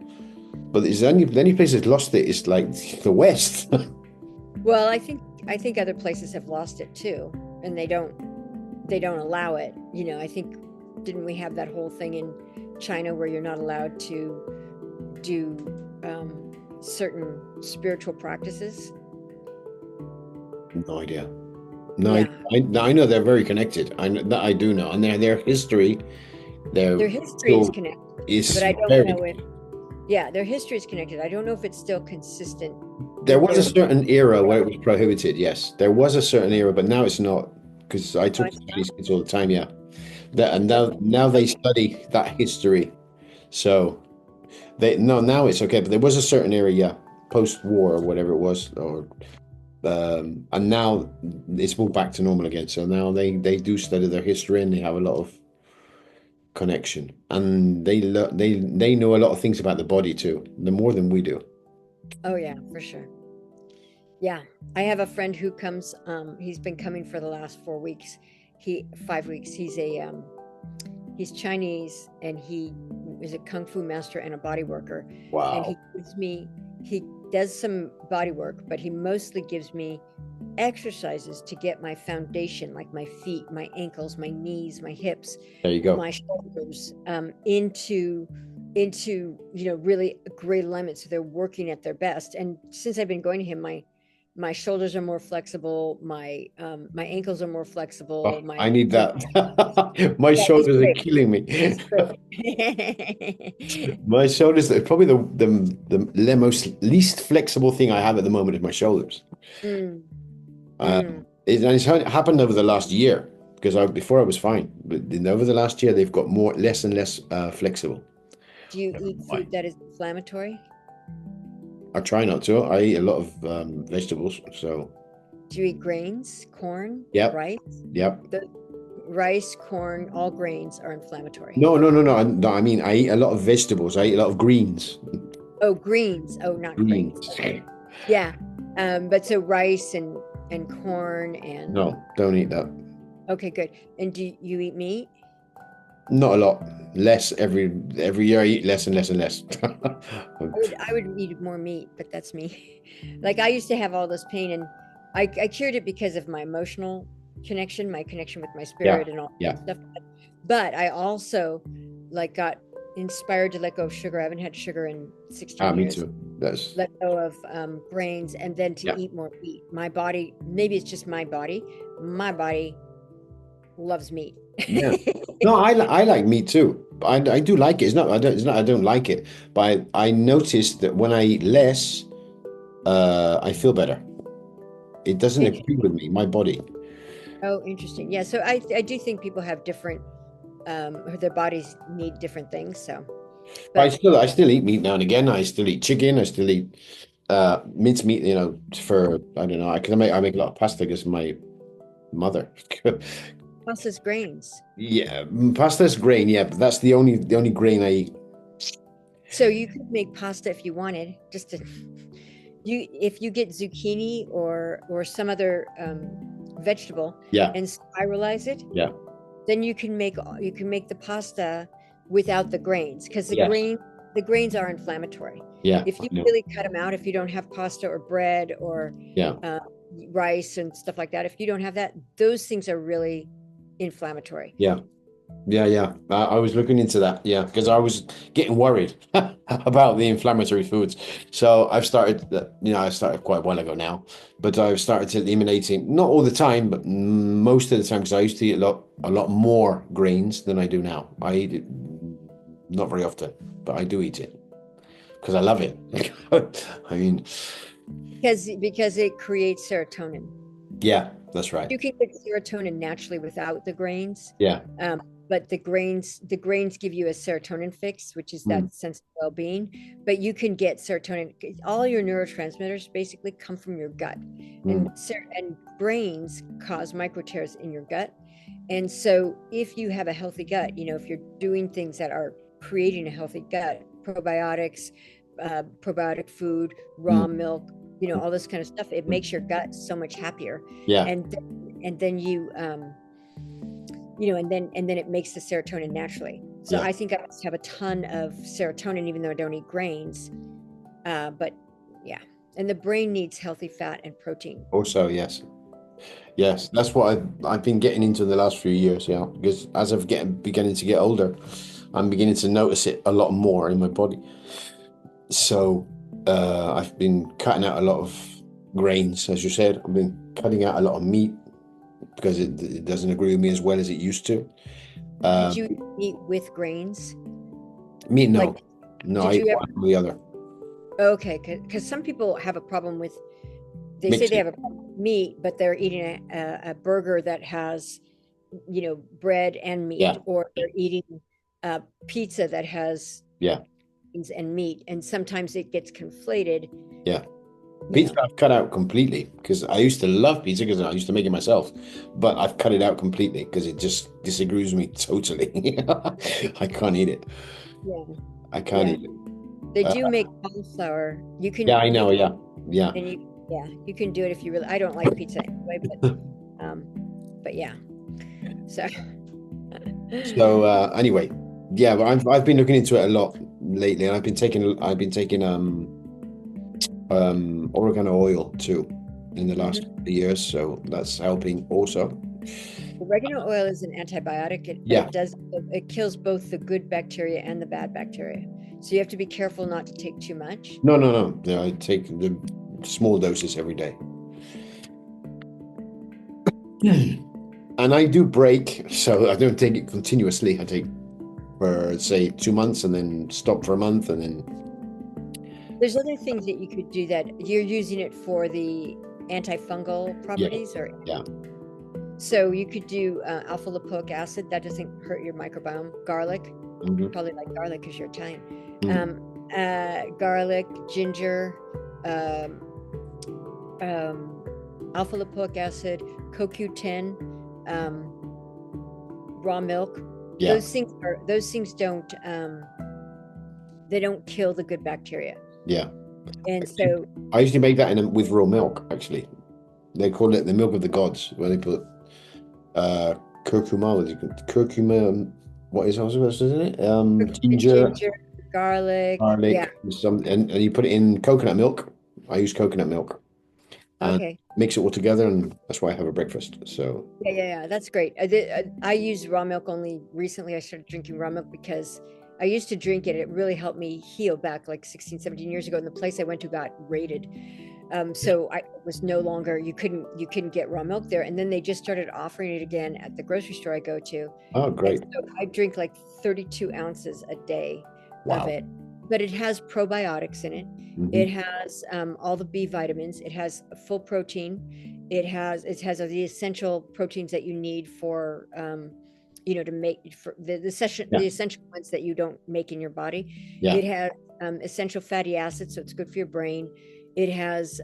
But the only place that's lost it is like the West. Well, I think other places have lost it too, and they don't allow it. I think, didn't we have that whole thing in China where you're not allowed to do certain spiritual practices? No idea. No, Yeah. I know they're very connected. I know that I do know, and their history, Their history is connected, but I don't know if their history is connected. I don't know if it's still consistent. There was a certain era where it was prohibited. Yes, there was a certain era, but now it's not. Because I talk to Chinese kids all the time. Yeah, and now they study that history, so now it's okay. But there was a certain era, yeah, post-war or whatever it was, or and now it's all back to normal again. So now they do study their history and they have a lot of connection, and they know a lot of things about the body too, the more than we do. Oh yeah, for sure. Yeah, I have a friend who comes. He's been coming for the last 4 weeks. 5 weeks. He's Chinese, and he is a kung fu master and a body worker. Wow. And he does some body work, but he mostly gives me exercises to get my foundation, like my feet, my ankles, my knees, my hips, There you go. my shoulders, into really great alignment, so they're working at their best. And since I've been going to him, my shoulders are more flexible, my ankles are more flexible. Oh, I need that. My shoulders are killing me. My shoulders are probably the least flexible thing I have at the moment is my shoulders. It's happened over the last year because before I was fine, but over the last year they've got less and less flexible. Do you I don't eat know why. food that is inflammatory? I try not to. I eat a lot of vegetables, so Do you eat grains, corn, yep, rice? yep. The rice, corn, all grains are inflammatory. No, no, no, no. No, I mean, I eat a lot of vegetables. I eat a lot of greens. Oh, greens. Oh, not grains. Greens. Okay. Yeah. But so rice and corn and No, don't eat that. okay, good. And do you eat meat? Not a lot. Less every year. I eat less and less and less. I would eat more meat, but that's me. Like I used to have all this pain and I cured it because of my emotional connection, my connection with my Yeah, spirit and all yeah. that stuff. But I also like got inspired to let go of sugar. I haven't had sugar in 16 Me years. too. That's Let go of grains and then to yeah, eat more meat. My body, maybe it's just my body. My body loves meat. yeah. No, I like meat too. I do like it. It's not I don't like it. But I noticed that when I eat less, I feel better. It doesn't agree with me, my body. Oh, interesting. Yeah. So I do think people have different, their bodies need different things. So, But but I still eat meat now and again. I still eat chicken. I still eat mince meat, for I don't know. I make a lot of pasta because my mother. processed grains. Yeah, pasta's grain, yeah, but that's the only grain I eat. So you could make pasta if you wanted, just to if you get zucchini or some other vegetable Yeah, and spiralize it, yeah, then you can make the pasta without the grains because the yes, grains are inflammatory. yeah, If I you know. really cut them out, if you don't have pasta or bread or Yeah, uh, rice and stuff like that, if you don't have that, those things are really inflammatory. yeah. Yeah, yeah. I was looking into that. Yeah, because I was getting worried about the inflammatory foods. So I started quite a while ago now, but I've started to eliminating, not all the time, but most of the time, because I used to eat a lot more grains than I do now. I eat it not very often, but I do eat it because I love it. I mean, Because it creates serotonin. yeah, that's right. You can get serotonin naturally without the grains, Yeah. um, but the grains give you a serotonin fix, which is Mm, that sense of well-being. But you can get serotonin. All your neurotransmitters basically come from your gut, mm, and grains cause micro tears in your gut. And so, if you have a healthy gut, if you're doing things that are creating a healthy gut, probiotics, probiotic food, mm, raw milk, all this kind of stuff, it mm. makes your gut so much happier. Yeah, And then and then it makes the serotonin naturally. So yeah. I think I must have a ton of serotonin, even though I don't eat grains. But yeah, and the brain needs healthy fat and protein. Also, yes. Yeah. Yes, that's what I've been getting into the last few years, yeah. Because as I've beginning to get older, I'm beginning to notice it a lot more in my body. So I've been cutting out a lot of grains, as you said. I've been cutting out a lot of meat because it doesn't agree with me as well as it used to. Did Um, you eat with grains? Meat, Like, no, no, I did eat you ever? one or the other. Okay, because some people have a problem with. They say they Mixing, have a problem with meat, but they're eating a burger that has, bread and yeah, meat, or they're eating pizza that has yeah, beans and meat, and sometimes it gets conflated. yeah. You Pizza know, I've cut out completely because I used to love pizza because I used to make it myself, but I've cut it out completely because it just disagrees with me totally. I can't eat it. yeah, I can't yeah. eat it. They Uh, do make cauliflower. You yeah, can I you know. Yeah, yeah. and you yeah, you can do it if you really. I don't like pizza anyway, um, but yeah. So So anyway, yeah, but I've been looking into it a lot lately, and I've been taking oregano oil too in the last Mhm. years, so that's helping also. Oregano oil is an antibiotic, but Yeah, it kills both the good bacteria and the bad bacteria. So you have to be careful not to take too much. no, no, no. Yeah, I take the small doses every day. And I do break, so I don't take it continuously. I take for say 2 months and then stop for a month and then There's other things that you could do that you're using it for the antifungal Yeah. properties, or Yeah. so you could do alpha lipoic acid. That doesn't hurt your microbiome. Garlic, Hmm. probably like garlic because you're Italian. Hmm. Garlic, ginger, um, alpha lipoic acid, CoQ10, raw milk. Yeah. Those things don't they don't kill the good bacteria. Yeah. And so I usually make that with raw milk, actually. They call it the milk of the gods, where they put curcuma, what is also isn't it? Ginger, ginger, garlic, yeah. garlic, and you put it in coconut milk. I use coconut milk and Okay. mix it all together, and that's why I have a breakfast. So Yeah, that's great. I use raw milk only recently. I started drinking raw milk because I used to drink it. It really helped me heal back like 16, 17 years ago. And the place I went to got raided. So I was no longer, you couldn't get raw milk there. And then they just started offering it again at the grocery store I go to. oh, great. And so I drink like 32 ounces a day of Wow. it. But it has probiotics in it. It has all the B vitamins. It has full protein. It has the essential proteins that you need for to make for the essential ones that you don't make in your body. Yeah. It has essential fatty acids, so it's good for your brain. It has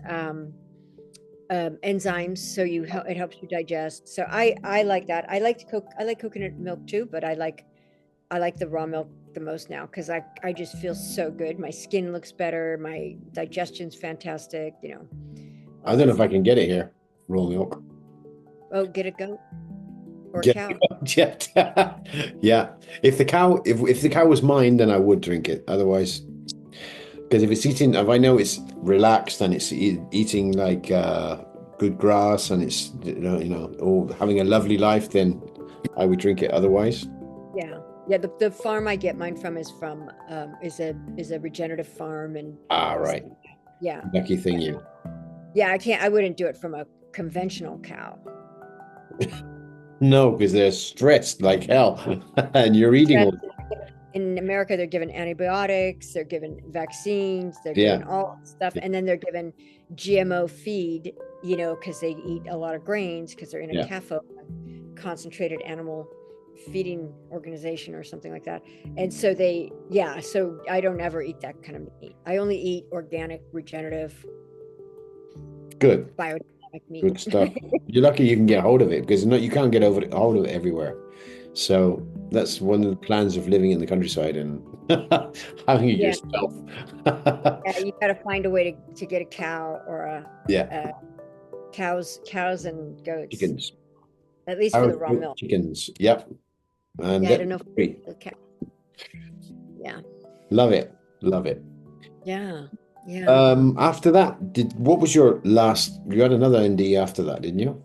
enzymes, so it helps you digest. So I like that. I like coconut milk too, but I like the raw milk the most now because I just feel so good. My skin looks better. My digestion's fantastic. I don't know if I can get it here. Raw milk. Oh, get a goat or a Get cow. Yeah. If the cow was mine, then I would drink it. Otherwise, because if I know it's relaxed and it's eating like good grass and it's or having a lovely life, then I would drink it. Otherwise, yeah. The farm I get mine from is a regenerative farm, and right. Yeah. Lucky thing you. Yeah, I wouldn't do it from a conventional cow. No, because they're stressed like hell, and you're eating all. In America, they're given antibiotics, they're given vaccines, they're given all stuff, and then they're given GMO feed, because they eat a lot of grains because they're in a CAFO, concentrated animal feeding organization or something like that. And so so I don't ever eat that kind of meat. I only eat organic, regenerative, good biodynamic meat. Good stuff. You're lucky you can get hold of it because you can't get hold of it everywhere. So that's one of the plans of living in the countryside and having it yourself. Yeah, you got to find a way to get a cow or cows and goats. Chickens. At least for the raw milk. Chickens. Yep. And I don't know if the cow. Yeah. Love it. Love it. Yeah. After that, what was your last? You had another ND after that, didn't you?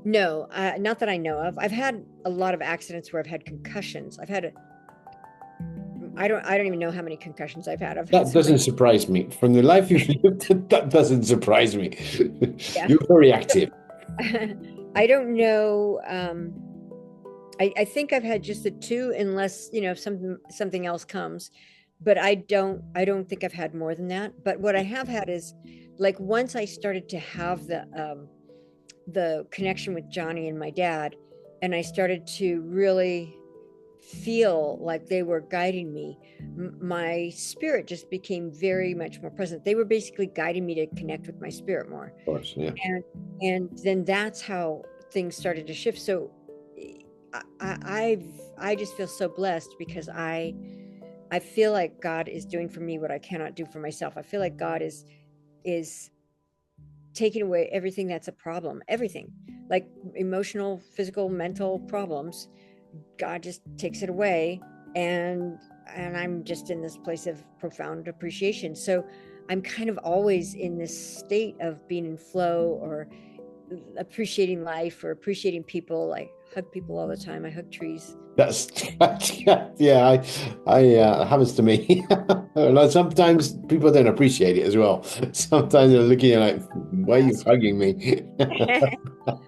No, not that I know of. I've had a lot of accidents where I've had concussions. I don't even know how many concussions I've had. That doesn't surprise me. From the life you've lived, that doesn't surprise me. You're very active. I don't know. I think I've had just the two, unless something else comes. But I don't think I've had more than that. But what I have had is, like, once I started to have the connection with Johnny and my dad, and I started to really feel like they were guiding me, my spirit just became very much more present. They were basically guiding me to connect with my spirit more. Of course, yeah. And then that's how things started to shift. So I just feel so blessed because I feel like God is doing for me what I cannot do for myself. I feel like God is taking away everything that's a problem, everything, like emotional, physical, mental problems. God just takes it away, and I'm just in this place of profound appreciation. So I'm kind of always in this state of being in flow or appreciating life or appreciating people. I hug people all the time. I hug trees. Yeah, it happens to me. Sometimes people don't appreciate it as well. Sometimes they're looking at like, why are you hugging me?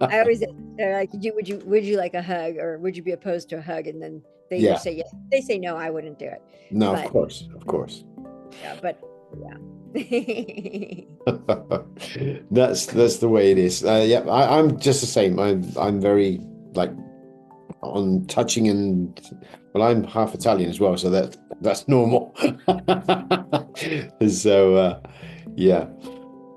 I always like, would you like a hug, or would you be opposed to a hug? And then they either say yes, they say no, I wouldn't do it. No, of course. Yeah, but That's the way it is. Yeah, I'm just the same. I'm very like on touching and well, I'm half Italian as well, so that's normal. So yeah.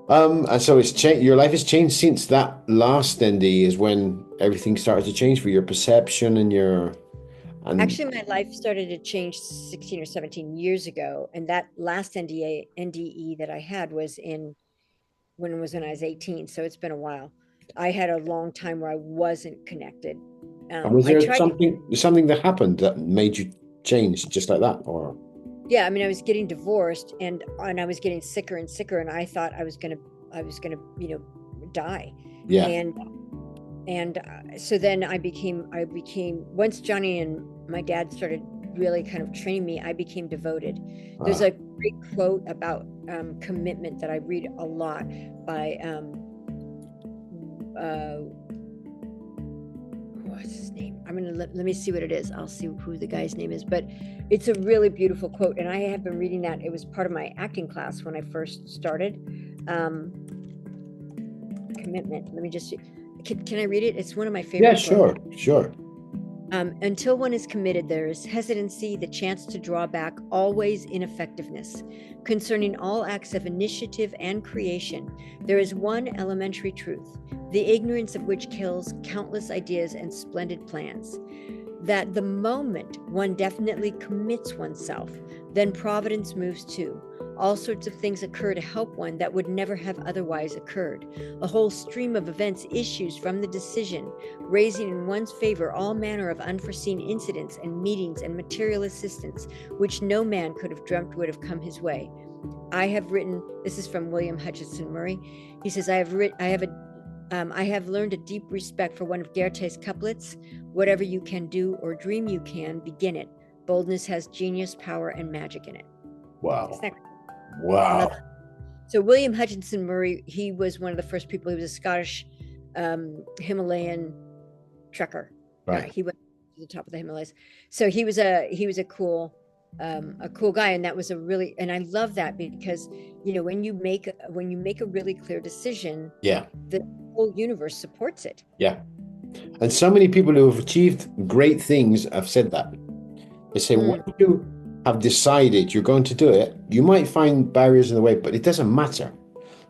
And so it's changed. Your life has changed since that last ND is when everything started to change for your perception and your and Actually, my life started to change 16 or 17 years ago. And that last NDE that I had was when I was 18. So it's been a while. I had a long time where I wasn't connected. was I there tried to, something that happened that made you change just like that, or yeah, I mean, I was getting divorced and I was getting sicker and sicker. And I thought I was gonna, die. yeah, And so then once Johnny and my dad started really kind of training me, I became devoted. There's ah, a great quote about commitment that I read a lot by uh, what's his name? I'm gonna let me see what it is. I'll see who the guy's name is, but it's a really beautiful quote, and I have been reading that. It was part of my acting class when I first started. Commitment. Let me just see. Can I read it? It's one of my yeah, favorite sure, quotes. sure, Until one is committed, there is hesitancy, the chance to draw back, always ineffectiveness. Concerning all acts of initiative and creation, there is one elementary truth, the ignorance of which kills countless ideas and splendid plans. That the moment one definitely commits oneself, then providence moves too. All sorts of things occur to help one that would never have otherwise occurred. A whole stream of events issues from the decision, raising in one's favor all manner of unforeseen incidents and meetings and material assistance, which no man could have dreamt would have come his way. I have written, this is from William Hutchinson Murray. He says, I have learned a deep respect for one of Goethe's couplets. Whatever you can do or dream you can, begin it. Boldness has genius, power, and magic in it. wow, Isn't that wow, another? So William Hutchinson Murray, he was one of the first people. He was a Scottish Himalayan trekker guy. right. He went to the top of the Himalayas. So he was a cool guy, and that was and I love that because when you make a really clear decision, Yeah, the whole universe supports it. yeah. And so many people who have achieved great things have said that. They say, once Mm, you have decided you're going to do it, you might find barriers in the way, but it doesn't matter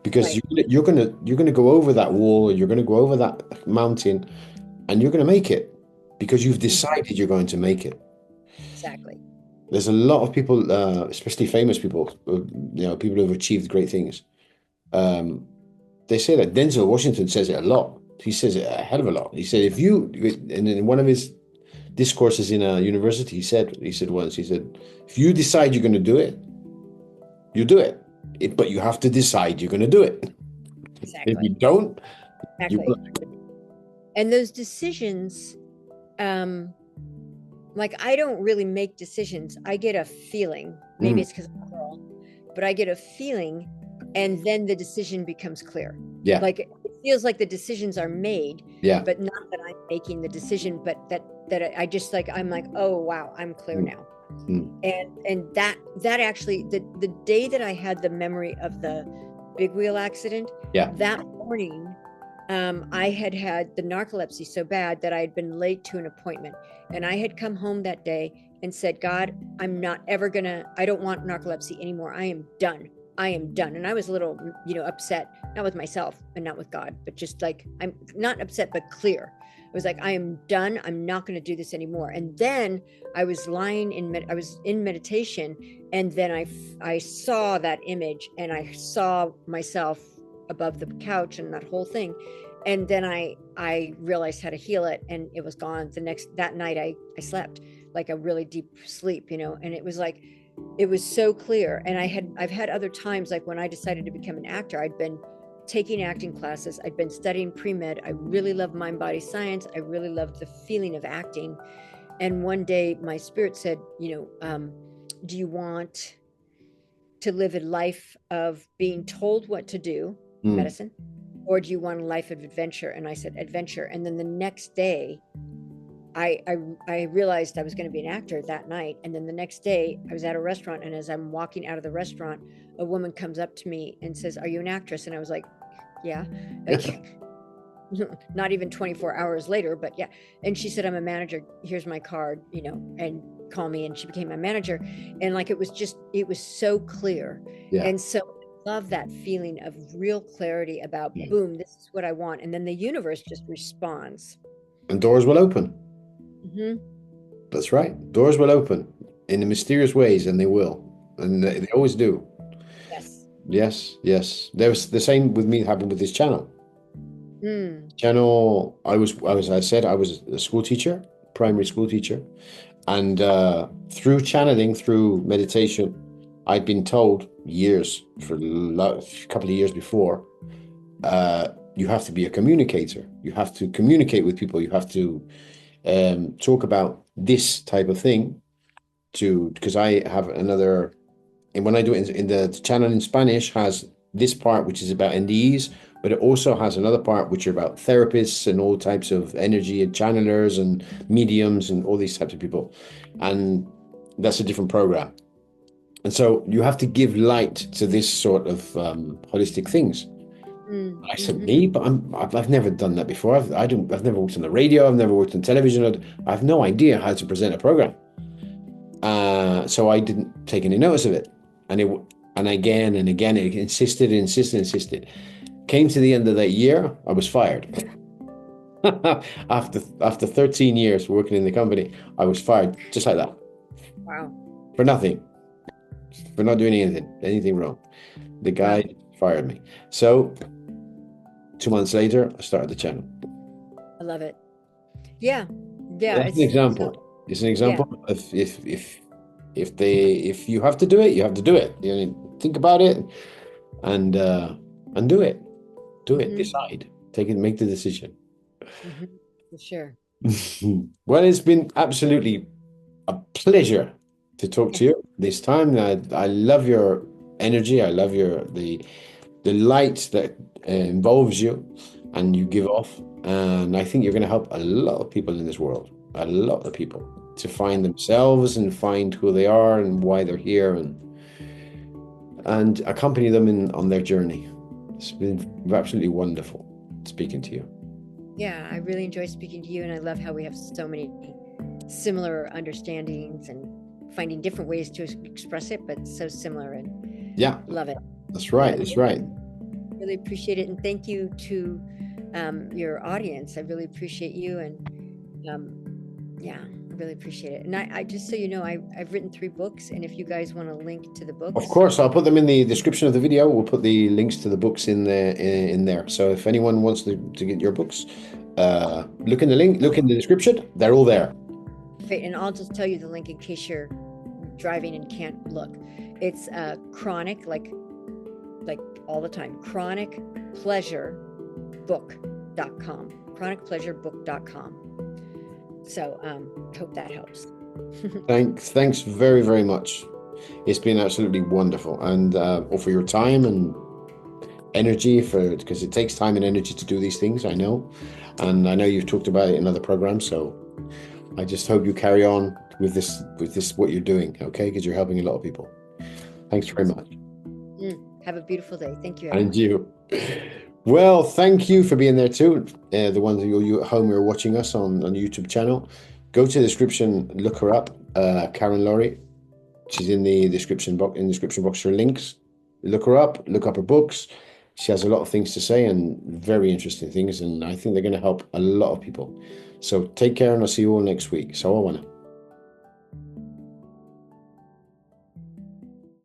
because right. you're gonna go over that wall, you're gonna go over that mountain, and you're gonna make it because you've Mm, decided you're going to make it. exactly. There's a lot of people, especially famous people, people who have achieved great things. Um, they say that Denzel Washington says it a lot. He says it a hell of a lot. He said, if you, and in one of his discourses in a university, he said once, he said, if you decide you're going to do it, you do it. But you have to decide you're going to do it. If you Exactly. don't, you Exactly. won't. And those decisions, um, like I don't really make decisions. I get a feeling. Maybe Mm, it's because I'm a girl, but I get a feeling, and then the decision becomes clear. yeah, Like it feels like the decisions are made, yeah, but not that I'm making the decision, but that I just like I'm like, oh wow, I'm clear mm, now. mm, And that actually the day that I had the memory of the big wheel accident, yeah, that morning, I had the narcolepsy so bad that I had been late to an appointment, and I had come home that day and said, God, I don't want narcolepsy anymore. I am done. I am done. And I was a little, upset, not with myself and not with God, but just like, I'm not upset, but clear. I was like, I am done. I'm not going to do this anymore. And then I was I was in meditation, and then I saw that image, and I saw myself above the couch and that whole thing. And then I realized how to heal it, and it was gone. That night I slept like a really deep sleep, and it was like, it was so clear. And I've had other times, like when I decided to become an actor, I'd been taking acting classes, I'd been studying pre-med. I really loved mind body science. I really loved the feeling of acting. And one day my spirit said, do you want to live a life of being told what to do, mm, medicine, or do you want a life of adventure? And I said, adventure. And then the next day, I realized I was going to be an actor that night. And then the next day I was at a restaurant, and as I'm walking out of the restaurant, a woman comes up to me and says, "Are you an actress?" And I was like, "Yeah." Like, not even 24 hours later, but yeah. And she said, "I'm a manager. Here's my card, and call me." And she became my manager. And like, it was so clear. Yeah. And so I love that feeling of real clarity about, Yeah. boom, this is what I want. And then the universe just responds. And doors will open. Mm-hmm. That's right. Doors will open in the mysterious ways, and they will. And they always do. Yes. Yes, yes. There was the same with me happened with this channel. Channel, I was a school teacher, primary school teacher. And through channeling, through meditation, I'd been told for a couple of years before, you have to be a communicator. You have to communicate with people. You have to talk about this type of thing because I have another, and when I do it in the channel in Spanish has this part, which is about NDEs, but it also has another part, which are about therapists and all types of energy and channelers and mediums and all these types of people. And that's a different program. And so you have to give light to this sort of holistic things. I said, me, but I've never done that before. I've never worked on the radio. I've never worked on television. I have no idea how to present a program. So I didn't take any notice of it. And again and again, it insisted. Came to the end of that year, I was fired. After 13 years working in the company, I was fired just like that. Wow. For nothing. For not doing anything wrong. The guy fired me. So 2 months later, I started the channel. I love it. Yeah. That's an example. It's an example of if you have to do it, you have to do it. Think about it and do it. Do it. Decide. Make the decision. For sure. Well, it's been absolutely a pleasure to talk to you this time. I love your energy. I love the light that involves you and you give off. And I think you're going to help a lot of people in this world, a lot of people, to find themselves and find who they are and why they're here, and accompany them on their journey. It's been absolutely wonderful speaking to you. Yeah, I really enjoy speaking to you, and I love how we have so many similar understandings and finding different ways to express it, but so similar, and yeah, love it. That's right. That's right. Really appreciate it, and thank you to your audience. I really appreciate you, and yeah, I really appreciate it. And I just so you know, I've written 3 books, and if you guys want to link to the books, of course, I'll put them in the description of the video. We'll put the links to the books in there. So if anyone wants to get your books, look in the description. They're all there. And I'll just tell you the link in case you're driving and can't look. It's chronic, like all the time, chronicpleasurebook.com, chronicpleasurebook.com. So hope that helps. Thanks very, very much. It's been absolutely wonderful, and for your time and energy, because it takes time and energy to do these things, I know, and I know you've talked about it in other programs, so I just hope you carry on with this what you're doing, okay, because you're helping a lot of people. Thanks very much. Have a beautiful day. Thank you, everyone. And you. Well, thank you for being there too. The ones of you at home who are watching us on the YouTube channel, go to the description, look her up, Karen Lorre. She's in the description box. In the description box, her links. Look her up. Look up her books. She has a lot of things to say and very interesting things, and I think they're going to help a lot of people. So take care, and I'll see you all next week. So I wanna.